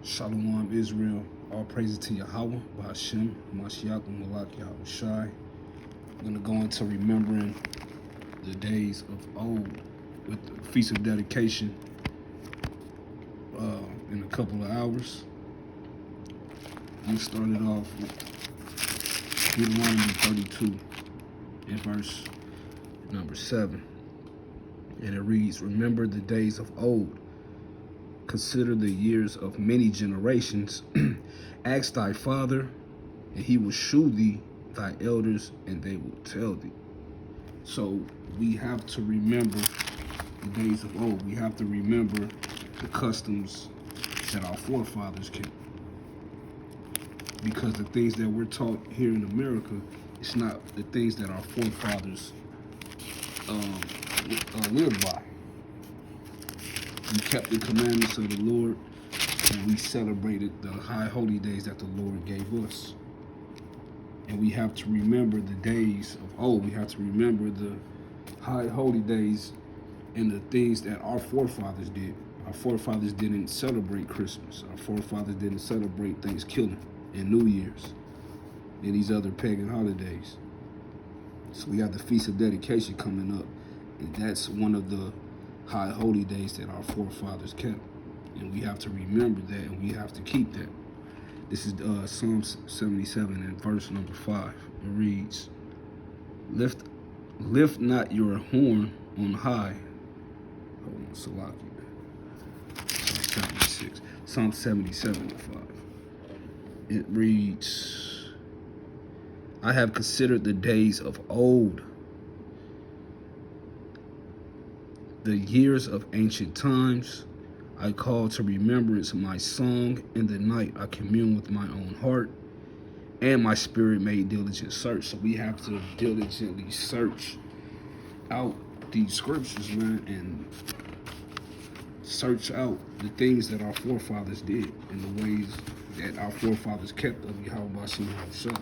Shalom Israel, all praises to Yahweh, Ba'ashem, Mashiach, Malak, Yahweh Shai. We're going to go into remembering the days of old with the Feast of Dedication in a couple of hours. I'm going to start it off with Deuteronomy 32 in verse number 7. And it reads, "Remember the days of old. Consider the years of many generations. Ask thy father, and he will shew thee thy elders, and they will tell thee." So we have to remember the days of old. We have to remember the customs that our forefathers kept. Because the things that we're taught here in America, it's not the things that our forefathers lived by. We kept the commandments of the Lord, and we celebrated the high holy days that the Lord gave us. And we have to remember the days of old. We have to remember the high holy days and the things that our forefathers did. Our forefathers didn't celebrate Christmas. Our forefathers didn't celebrate Thanksgiving and New Year's and these other pagan holidays. So we have the Feast of Dedication coming up, and that's one of the high holy days that our forefathers kept, and we have to remember that, and we have to keep that. This is Psalm 77 and verse number 5. It reads, lift not your horn on high." Hold on, Salaki. Psalm 76. Psalm 77 and 5. It reads, "I have considered the days of old, the years of ancient times. I call to remembrance my song. In the night I commune with my own heart, and my spirit made diligent search." So we have to diligently search out these scriptures, man, and search out the things that our forefathers did and the ways that our forefathers kept of Yahweh Bashim Shai.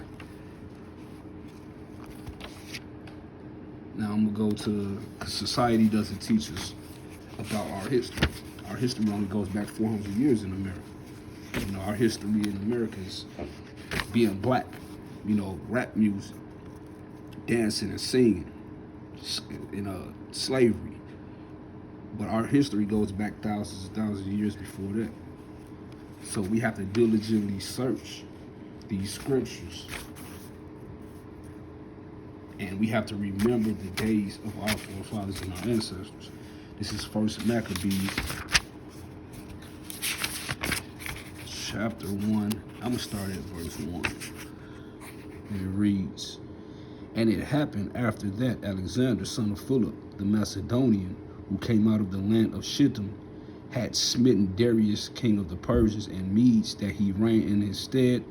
Now I'm going to go to, because society doesn't teach us about our history. Our history only goes back 400 years in America. You know, our history in America is being black, you know, rap music, dancing and singing, slavery. But our history goes back thousands and thousands of years before that. So we have to diligently search these scriptures. And we have to remember the days of our forefathers and our ancestors. This is First Maccabees, chapter 1. I'm going to start at verse 1. And it reads, "And it happened after that Alexander, son of Philip, the Macedonian, who came out of the land of Shittim, had smitten Darius, king of the Persians and Medes, that he reigned in his stead,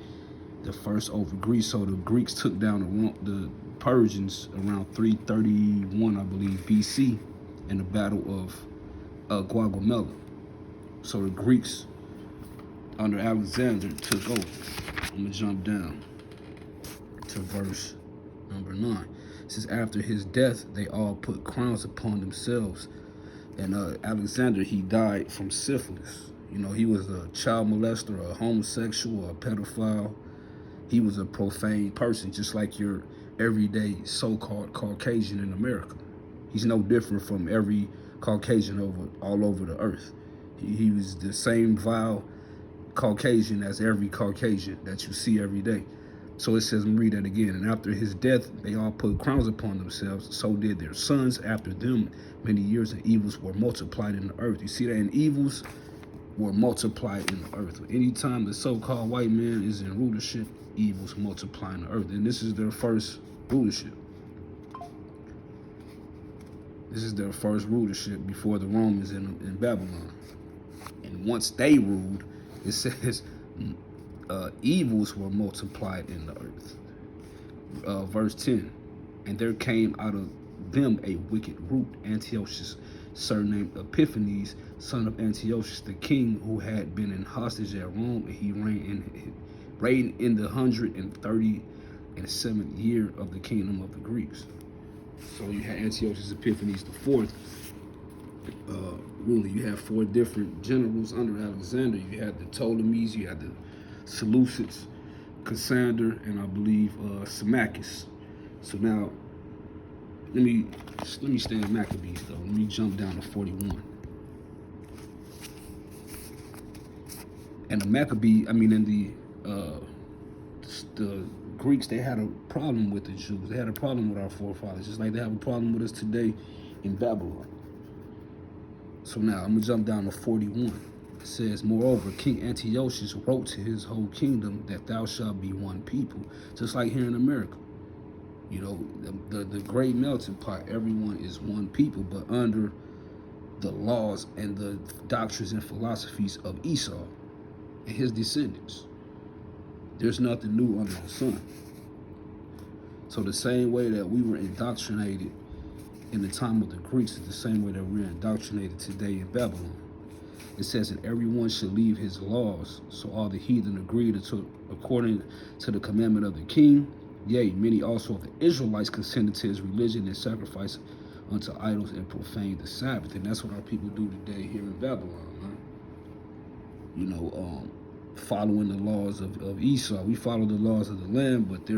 the first over Greece." So the Greeks took down the Persians around 331, I believe, BC, in the battle of Gaugamela. So the Greeks under Alexander took over. I'm going to jump down to verse number 9. It says, "After his death, they all put crowns upon themselves." And Alexander, he died from syphilis. You know, he was a child molester, a homosexual, a pedophile. He was a profane person, just like your everyday so-called Caucasian in America. He's no different from every Caucasian all over the earth. He was the same vile Caucasian as every Caucasian that you see every day. So it says, let me read that again. "And after his death, they all put crowns upon themselves. So did their sons after them. Many years and evils were multiplied in the earth." You see that? And evils were multiplied in the earth. Anytime the so-called white man is in rulership, evils multiply in the earth. And this is their first rulership. This is their first rulership before the Romans in Babylon. And once they ruled, it says evils were multiplied in the earth. Verse 10, "And there came out of them a wicked root, Antiochus, surnamed Epiphanes, son of Antiochus the king, who had been in hostage at Rome, and he reigned in the 137th year of the kingdom of the Greeks." So you had Antiochus Epiphanes the fourth, ruling. You had 4 different generals under Alexander. You had the Ptolemies, you had the Seleucids, Cassander, and I believe Symmachus. So now, let me stay in Maccabees though. Let me jump down to 41. And the the Greeks, they had a problem with the Jews. They had a problem with our forefathers, just like they have a problem with us today in Babylon. So now I'm gonna jump down to 41. It says, moreover, King Antiochus wrote to his whole kingdom that thou shalt be one people, just like here in America. You know, the great melting pot, everyone is one people, but under the laws and the doctrines and philosophies of Esau and his descendants. There's nothing new under the sun. So the same way that we were indoctrinated in the time of the Greeks is the same way that we're indoctrinated today in Babylon. It says that everyone should leave his laws. So all the heathen agreed according to the commandment of the king. Yea, many also of the Israelites consented to his religion and sacrificed unto idols and profaned the Sabbath. And that's what our people do today here in Babylon, man. You know, following the laws of Esau. We follow the laws of the land, but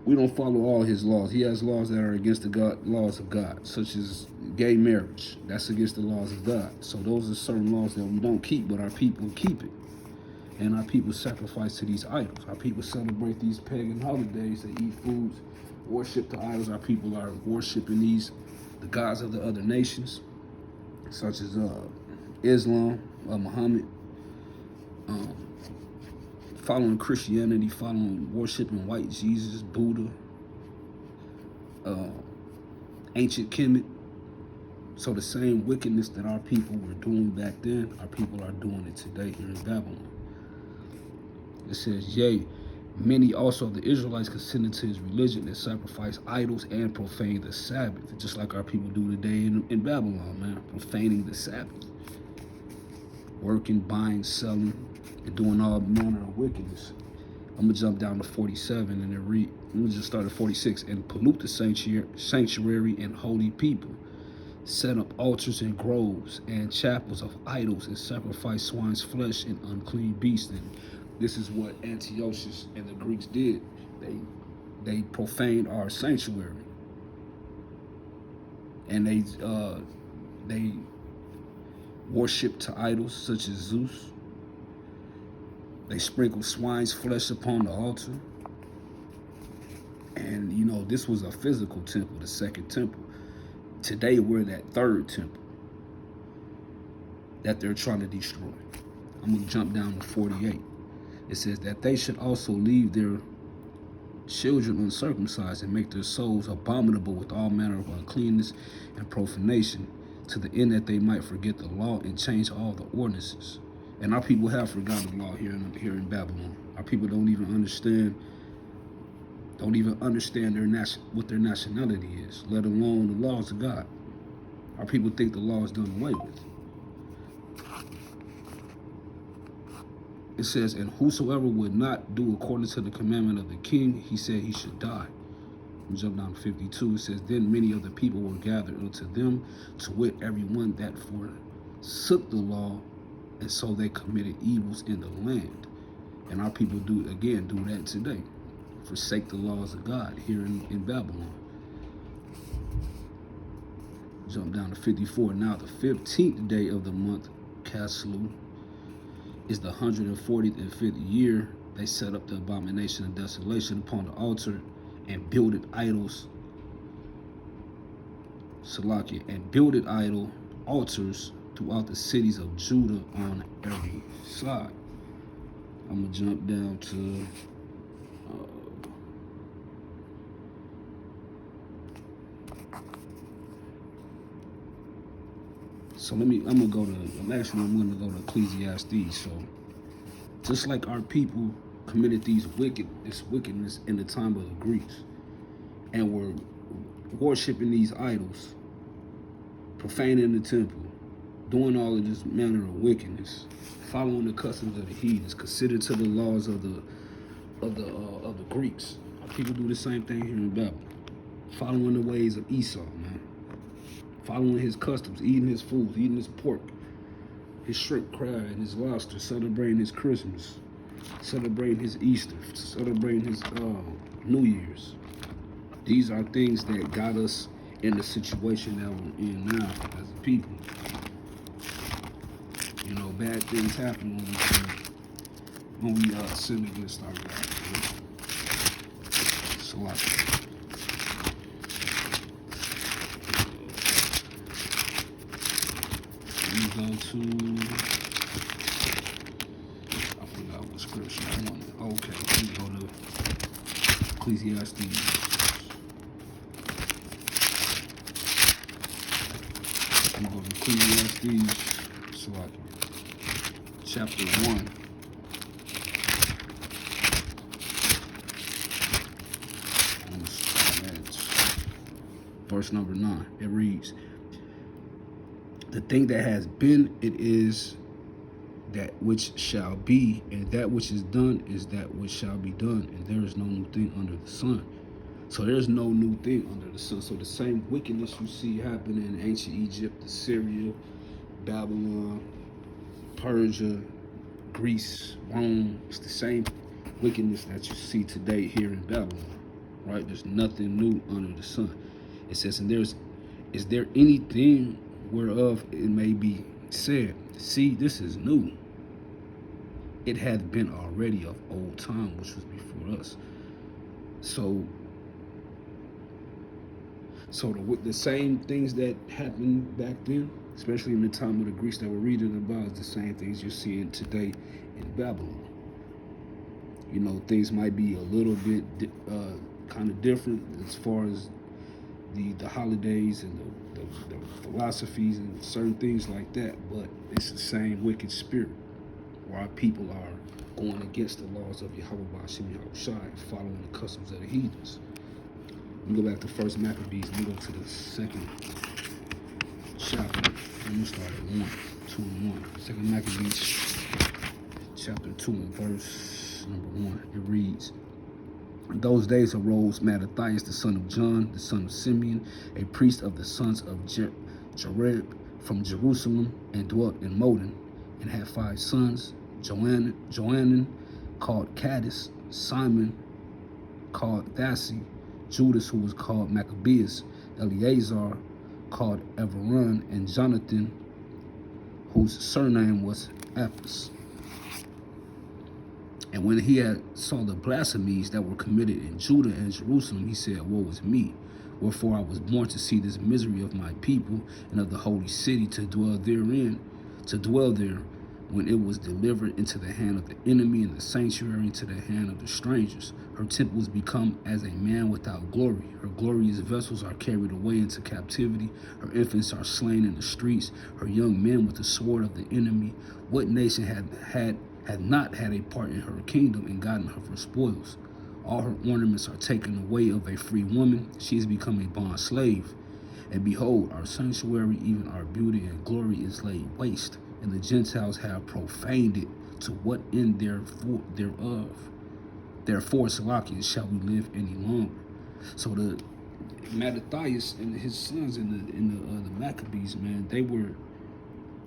we don't follow all his laws. He has laws that are against the laws of God, such as gay marriage. That's against the laws of God. So those are certain laws that we don't keep, but our people keep it. And our people sacrifice to these idols. Our people celebrate these pagan holidays. They eat foods, worship the idols. Our people are worshiping the gods of the other nations, such as Islam, Muhammad, following Christianity, worshiping white Jesus, Buddha, ancient Kemet. So the same wickedness that our people were doing back then, our people are doing it today here in Babylon. It says, yea, many also of the Israelites consented to his religion and sacrificed idols and profaned the Sabbath, just like our people do today in Babylon, man, profaning the Sabbath. Working, buying, selling, and doing all manner of wickedness. I'm gonna jump down to 47 and then read. Let me just start at 46. And pollute the sanctuary and holy people. Set up altars and groves and chapels of idols and sacrifice swine's flesh and unclean beasts. And this is what Antiochus and the Greeks did. They profaned our sanctuary, and they worship to idols such as Zeus. They sprinkle swine's flesh upon the altar. And you know, this was a physical temple, the second temple. Today we're that third temple that they're trying to destroy. I'm gonna jump down to 48. It says that they should also leave their children uncircumcised and make their souls abominable with all manner of uncleanness and profanation, to the end that they might forget the law and change all the ordinances. And our people have forgotten the law here in Babylon. Our people don't even understand what their nationality is, let alone the laws of God. Our people think the law is done away with. It says, and whosoever would not do according to the commandment of the king, he said he should die. We jump down to 52. It says, then many of the people were gathered unto them, to wit, everyone that forsook the law, and so they committed evils in the land. And our people do that today. Forsake the laws of God here in Babylon. Jump down to 54. Now the 15th day of the month, Caslu, is the 140th and 5th year. They set up the abomination of desolation upon the altar and builded idols. Salakia, and builded idol altars throughout the cities of Judah on every side. I'm gonna jump down to I'm gonna go to Ecclesiastes. So just like our people committed this wickedness in the time of the Greeks and were worshiping these idols, profaning the temple, doing all of this manner of wickedness, following the customs of the heathens, considered to the laws of the Greeks. Our people do the same thing here in Babylon, following the ways of Esau, man. following his customs, eating his food, eating his pork, his shrimp, crab, and his lobster, celebrating his Christmas, celebrating his Easter, celebrating his New Year's. These are things that got us in the situation that we're in now as a people. You know, bad things happen when we sin against our God. So we go to, I forgot what scripture I wanted. Okay, we go to Ecclesiastes. We go to Ecclesiastes, so chapter 1. I'm start at verse number 9. It reads, "The thing that has been, it is that which shall be, and that which is done is that which shall be done, and there is no new thing under the sun." So there's no new thing under the sun. So the same wickedness you see happening in ancient Egypt, Assyria, Babylon, Persia, Greece, Rome, it's the same wickedness that you see today here in Babylon, right? There's nothing new under the sun. It says, and is there anything whereof it may be said, see, this is new. It hath been already of old time, which was before us. So the same things that happened back then, especially in the time of the Greeks that we're reading about, is the same things you're seeing today in Babylon. You know, things might be a little bit kind of different as far as the holidays and the philosophies and certain things like that, but it's the same wicked spirit where our people are going against the laws of Yahweh Bashim Yahushai, following the customs of the heathens. We go back to First Maccabees, we go to the second chapter, and we start at 1, 2 and 1. Second Maccabees, chapter 2 and verse number 1. It reads, "In those days arose Mattathias, the son of John, the son of Simeon, a priest of the sons of Jareb from Jerusalem, and dwelt in Modin, and had 5 sons, Johanan called Caddis, Simon called Thassi, Judas, who was called Maccabeus, Eleazar called Everon, and Jonathan, whose surname was Apphus. And when he had saw the blasphemies that were committed in Judah and Jerusalem, he said, woe is me. Wherefore I was born to see this misery of my people and of the holy city, to dwell there, when it was delivered into the hand of the enemy, and the sanctuary into the hand of the strangers. Her temple was become as a man without glory. Her glorious vessels are carried away into captivity. Her infants are slain in the streets. Her young men with the sword of the enemy. What nation had not had a part in her kingdom and gotten her spoils? All her ornaments are taken away of a free woman. She has become a bond slave. And behold, our sanctuary, even our beauty and glory, is laid waste, and the Gentiles have profaned it. To what end thereof? Therefore, Salakias, shall we live any longer? So the Mattathias and his sons in the Maccabees, man, they were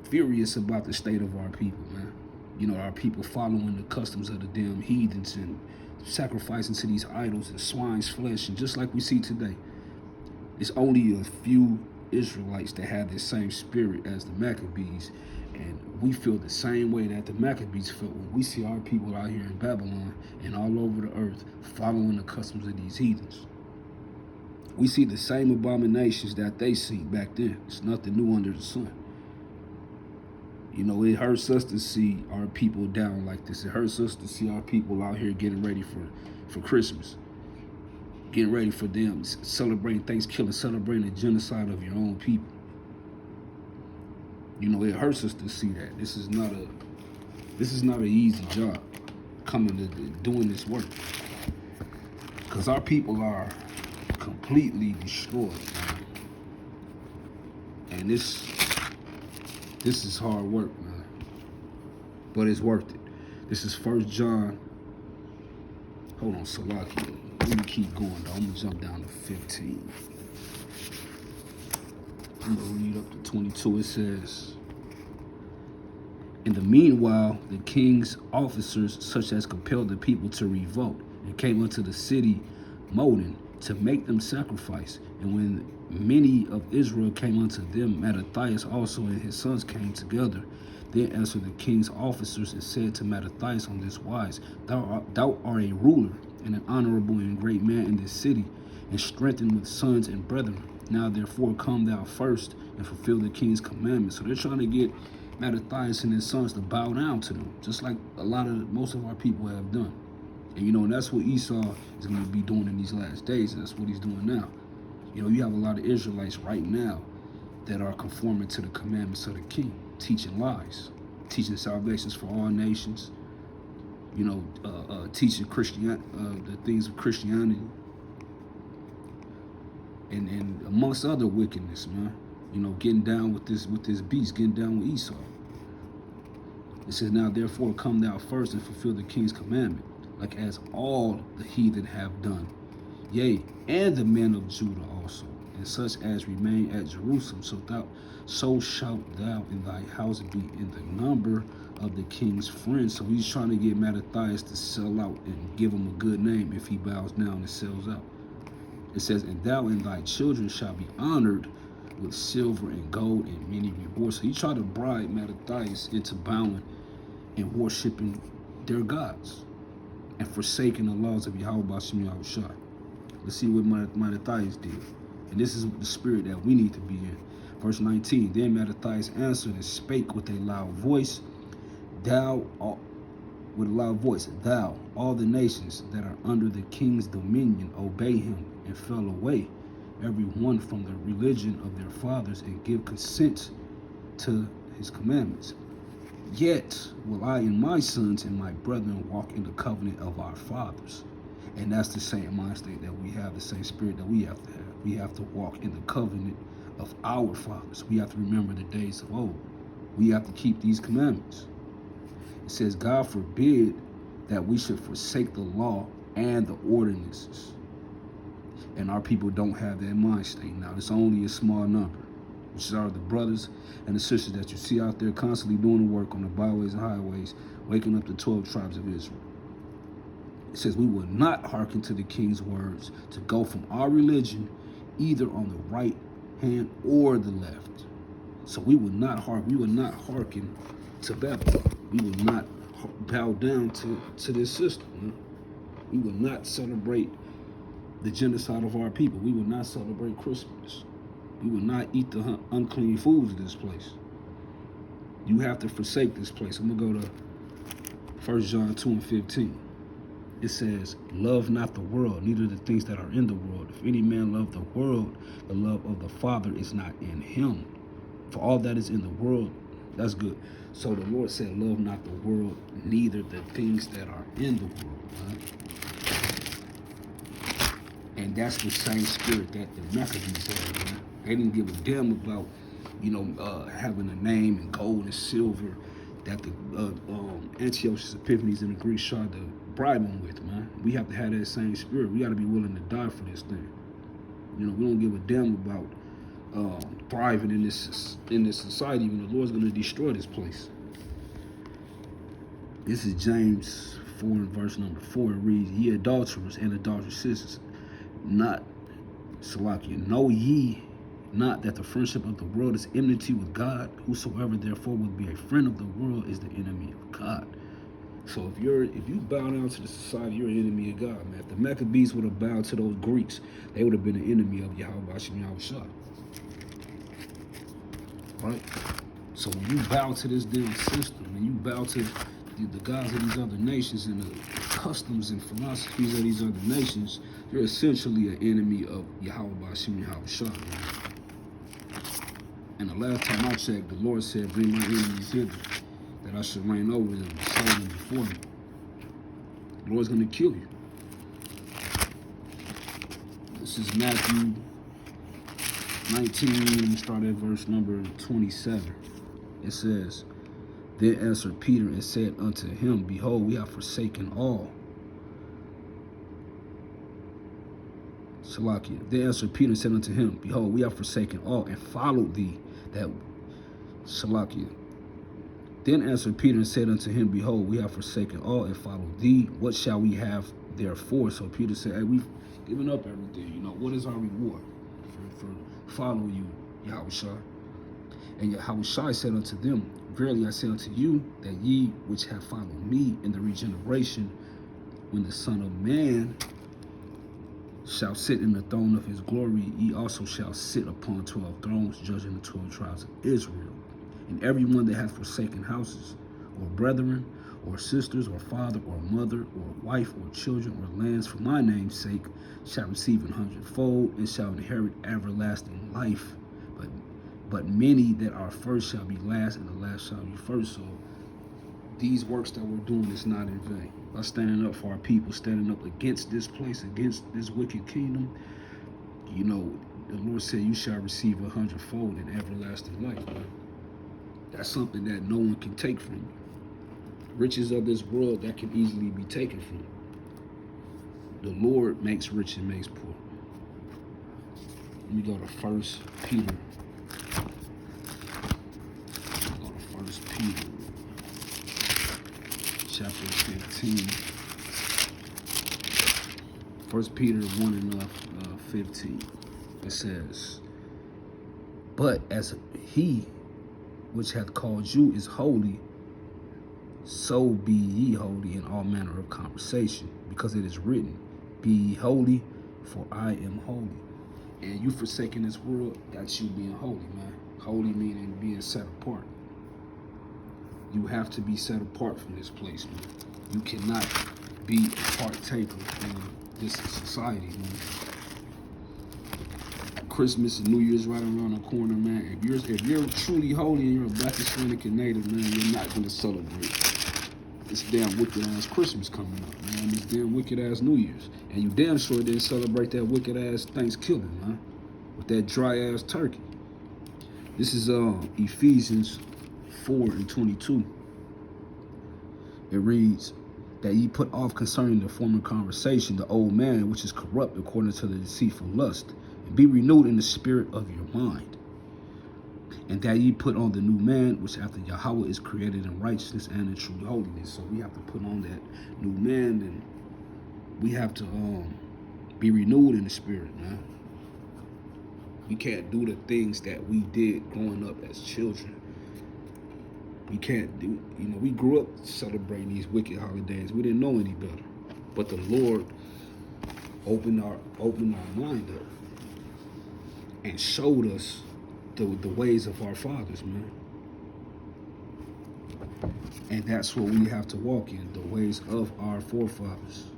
furious about the state of our people, man. You know, our people following the customs of the damn heathens and sacrificing to these idols and swine's flesh, and just like we see today. It's only a few Israelites that have the same spirit as the Maccabees, and we feel the same way that the Maccabees felt when we see our people out here in Babylon and all over the earth following the customs of these heathens. We see the same abominations that they see back then. It's nothing new under the sun. You know, it hurts us to see our people down like this. It hurts us to see our people out here getting ready for Christmas. Getting ready for them, celebrating Thanksgiving, celebrating the genocide of your own people. You know, it hurts us to see that. This is not an easy job, coming to doing this work. Because our people are completely destroyed, man. And this is hard work, man. But it's worth it. This is 1 John. Hold on, Salaki. Let me keep going, though. I'm going to jump down to 15. I'm going to read up to 22. It says, in the meanwhile, the king's officers, such as compelled the people to revolt, and came unto the city Modin to make them sacrifice. And when many of Israel came unto them, Mattathias also and his sons came together. Then answered the king's officers and said to Mattathias on this wise, Thou art a ruler and an honorable and great man in this city, and strengthened with sons and brethren. Now therefore come thou first and fulfill the king's commandments. So they're trying to get Mattathias and his sons to bow down to them, just like most of our people have done. And and that's what Esau is going to be doing in these last days. That's what he's doing now. You have a lot of Israelites right now that are conforming to the commandments of the king, teaching lies, teaching salvations for all nations, teaching the things of Christianity, and amongst other wickedness, man. Getting down with this beast, getting down with Esau. It says, now therefore come thou first and fulfill the king's commandment, like as all the heathen have done, yea, and the men of Judah also, and such as remain at Jerusalem. So shalt thou in thy house be in the number of the king's friends. So he's trying to get Mattathias to sell out and give him a good name if he bows down and sells out. It says, and thou and thy children shall be honored with silver and gold and many rewards. So he tried to bribe Mattathias into bowing and worshiping their gods and forsaking the laws of Yahweh Bashim Yahushua. Let's see what Mattathias did. And this is the spirit that we need to be in. Verse 19, then Mattathias answered and spake with a loud voice, thou, all the nations that are under the king's dominion, obey him, and fell away, every one from the religion of their fathers, and give consent to his commandments. Yet will I and my sons and my brethren walk in the covenant of our fathers. And that's the same mind state that we have, the same spirit that we have to have. We have to walk in the covenant of our fathers. We have to remember the days of old. We have to keep these commandments. It says, God forbid that we should forsake the law and the ordinances. And our people don't have that mind state now. It's only a small number, which are the brothers and the sisters that you see out there constantly doing the work on the byways and highways, waking up the 12 tribes of Israel. It says, we will not hearken to the king's words to go from our religion either on the right hand or the left. So we will not hearken to Babylon. We will not bow down to this system. We will not celebrate the genocide of our people. We will not celebrate Christmas. We will not eat the unclean foods of this place. You have to forsake this place. I'm going to go to 1 John 2 and 15. It says, love not the world, neither the things that are in the world. If any man love the world, the love of the Father is not in him. For all that is in the world, that's good. So the Lord said, love not the world, neither the things that are in the world. Right? And that's the same spirit that the Maccabees had. Man. They didn't give a damn about, having a name and gold and silver that the Antiochus Epiphanes and the Greeks tried to bribe them with, man. We have to have that same spirit. We got to be willing to die for this thing. We don't give a damn about thriving in this society when the Lord's going to destroy this place. This is James 4 and verse number 4. It reads, ye adulterers and adulterous sisters, know ye not that the friendship of the world is enmity with God? Whosoever therefore would be a friend of the world is the enemy of God. So if you bow down to the society, you're an enemy of God, man. If the Maccabees would have bowed to those Greeks, they would have been an enemy of Yahweh Bashim Yahushua. Right? So when you bow to this damn system, and you bow to the gods of these other nations and the customs and philosophies of these other nations, you're essentially an enemy of Yahweh Bashim Yahushua. And the last time I checked, the Lord said, bring my enemies hither, that I should reign over them and slay them before me. The Lord's going to kill you. This is Matthew 19, I'm going to start at verse number 27. It says, then answered Peter and said unto him, behold, we have forsaken all. Salakia. Then answered Peter and said unto him, Behold, we have forsaken all and followed thee. That Salakia. Then answered Peter and said unto him, Behold, we have forsaken all and followed thee. What shall we have therefore? So Peter said, Hey, we've given up everything. You know, what is our reward for following you, Yahushua? And Yahushua said unto them, Verily I say unto you, that ye which have followed me in the regeneration, when the Son of Man shall sit in the throne of his glory, ye also shall sit upon 12 thrones, judging the 12 tribes of Israel. And everyone that hath forsaken houses, or brethren, or sisters, or father, or mother, or wife, or children, or lands for my name's sake, shall receive 100-fold, and shall inherit everlasting life. But many that are first shall be last, and the last shall be first. So these works that we're doing is not in vain. By standing up for our people, standing up against this place, against this wicked kingdom, you know, the Lord said you shall receive 100-fold in everlasting life. Man. That's something that no one can take from you. Riches of this world that can easily be taken from you. The Lord makes rich and makes poor. Let me go to 1 Peter. Go to 1 Peter. Chapter 15. 1 Peter 1 and 15. It says, But as he which hath called you is holy, so be ye holy in all manner of conversation, because it is written, Be ye holy, for I am holy. And you forsaking this world, that's you being holy, man. Holy meaning being set apart. You have to be set apart from this place, man. You cannot be a partaker in this society, man. Christmas and New Year's right around the corner, man. If you're truly holy and you're a Black Hispanic and Native, man, you're not going to celebrate this damn wicked ass Christmas coming up, man. This damn wicked ass New Year's. And you damn sure didn't celebrate that wicked ass Thanksgiving, man. With that dry ass turkey. This is Ephesians 4:22. It reads, that ye put off concerning the former conversation the old man which is corrupt according to the deceitful lust, and be renewed in the spirit of your mind, and that ye put on the new man which after Yahweh is created in righteousness and in true holiness. So we have to put on that new man, and we have to be renewed in the spirit, man. We can't do the things that we did growing up as children. We can't do, we grew up celebrating these wicked holidays. We didn't know any better. But the Lord opened our mind up and showed us the ways of our fathers, man. And that's what we have to walk in, the ways of our forefathers.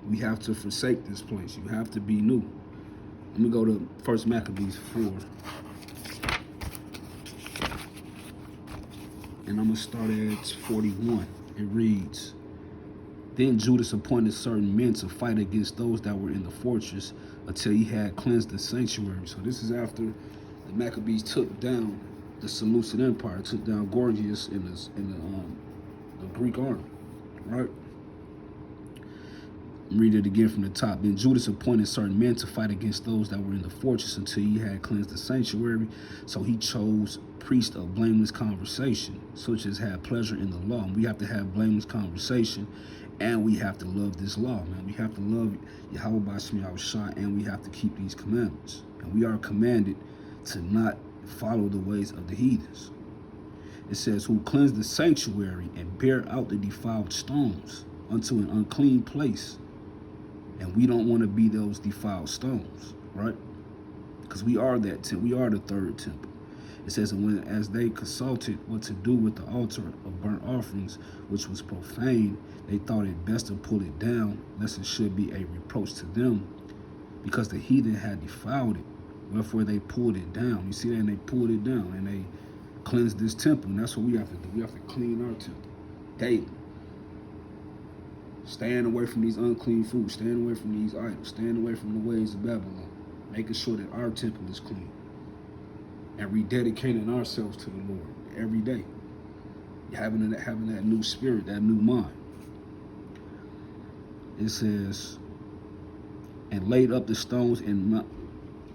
We have to forsake this place. You have to be new. Let me go to 1 Maccabees 4. And I'm going to start at 41. It reads, Then Judas appointed certain men to fight against those that were in the fortress until he had cleansed the sanctuary. So this is after the Maccabees took down the Seleucid Empire, took down Gorgias in the Greek army, right? Read it again from the top. Then Judas appointed certain men to fight against those that were in the fortress until he had cleansed the sanctuary. So he chose priests of blameless conversation, such as had pleasure in the law. And we have to have blameless conversation, and we have to love this law, man. We have to love Yahweh B'Shem Yahushua, and we have to keep these commandments. And we are commanded to not follow the ways of the heathens. It says, who cleanse the sanctuary and bear out the defiled stones unto an unclean place. And we don't want to be those defiled stones, right? Because we are that temple. We are the third temple. It says, and as they consulted what to do with the altar of burnt offerings, which was profane, they thought it best to pull it down, lest it should be a reproach to them, because the heathen had defiled it. Wherefore they pulled it down. You see that? And they pulled it down, and they cleansed this temple. And that's what we have to do. We have to clean our temple daily. Staying away from these unclean foods, staying away from these idols, staying away from the ways of Babylon, making sure that our temple is clean, and rededicating ourselves to the Lord every day. Having that new spirit, that new mind. It says, and laid up the stones in Mount.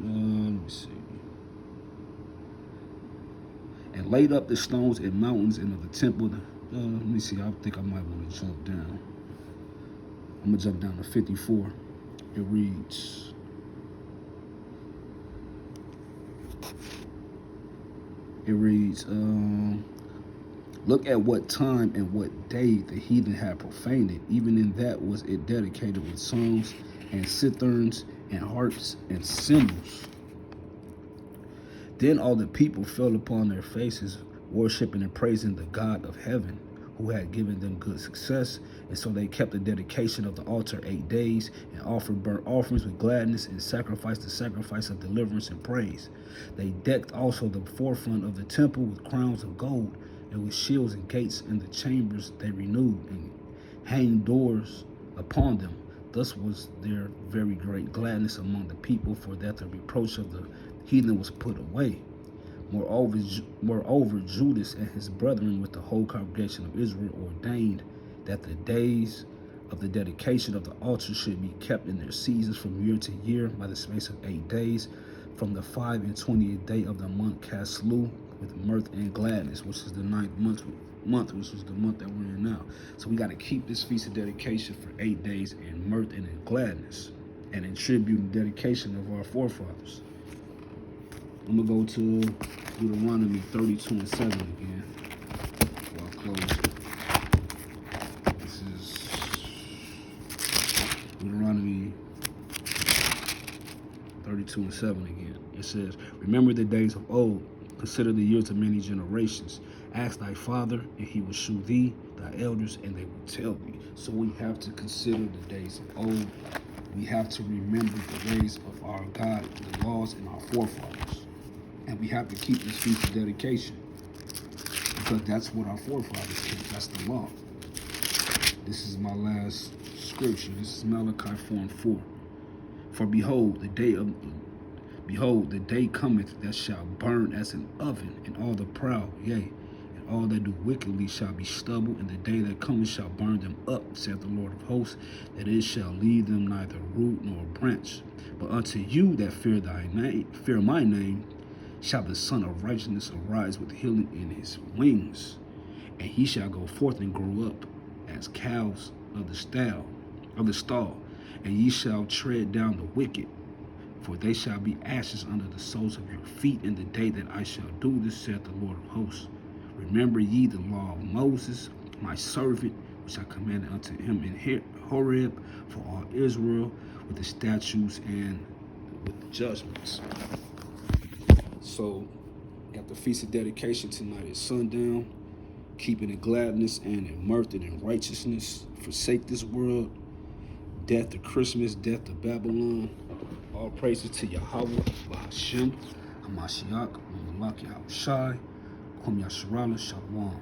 Let me see. And laid up the stones in mountains and of the temple. Let me see. I think I might want to jump down. I'm gonna jump down to 54. It reads. It reads, look at what time and what day the heathen had profaned it. Even in that was it dedicated with songs and citherns and harps and cymbals. Then all the people fell upon their faces, worshiping and praising the God of heaven, who had given them good success. And so they kept the dedication of the altar 8 days, and offered burnt offerings with gladness, and sacrificed the sacrifice of deliverance and praise. They decked also the forefront of the temple with crowns of gold, and with shields and gates in the chambers they renewed, and hanged doors upon them. Thus was there very great gladness among the people, for that the reproach of the heathen was put away. Moreover, Judas and his brethren with the whole congregation of Israel ordained that the days of the dedication of the altar should be kept in their seasons from year to year by the space of 8 days, from the 25th day of the month Caslu, with mirth and gladness, which is the 9th month, which is the month that we're in now. So we got to keep this feast of dedication for 8 days in mirth and in gladness, and in tribute and dedication of our forefathers. I'm going to go to Deuteronomy 32:7 again before I close. This is Deuteronomy 32:7 again. It says, remember the days of old, consider the years of many generations. Ask thy father, and he will shew thee, thy elders, and they will tell thee. So we have to consider the days of old. We have to remember the ways of our God, the laws, and our forefathers. And we have to keep this feast of dedication, because that's what our forefathers kept. That's the law. This is my last scripture. This is Malachi 4:4. For behold, the day cometh that shall burn as an oven, and all the proud, yea, and all that do wickedly shall be stubble, and the day that cometh shall burn them up, saith the Lord of hosts, that it shall leave them neither root nor branch. But unto you that fear my name, shall the Son of Righteousness arise with healing in his wings, and he shall go forth and grow up as calves of the stall, and ye shall tread down the wicked, for they shall be ashes under the soles of your feet in the day that I shall do this, saith the Lord of hosts. Remember ye the law of Moses, my servant, which I commanded unto him in Horeb for all Israel, with the statutes and with the judgments. So, got the Feast of Dedication tonight at sundown. Keep it in gladness and in mirth and in righteousness. Forsake this world. Death to Christmas, death to Babylon. All praises to Yahweh, Bahashem, Hamashiach, Malak Yahushai, Kum Yasharala, Shalom.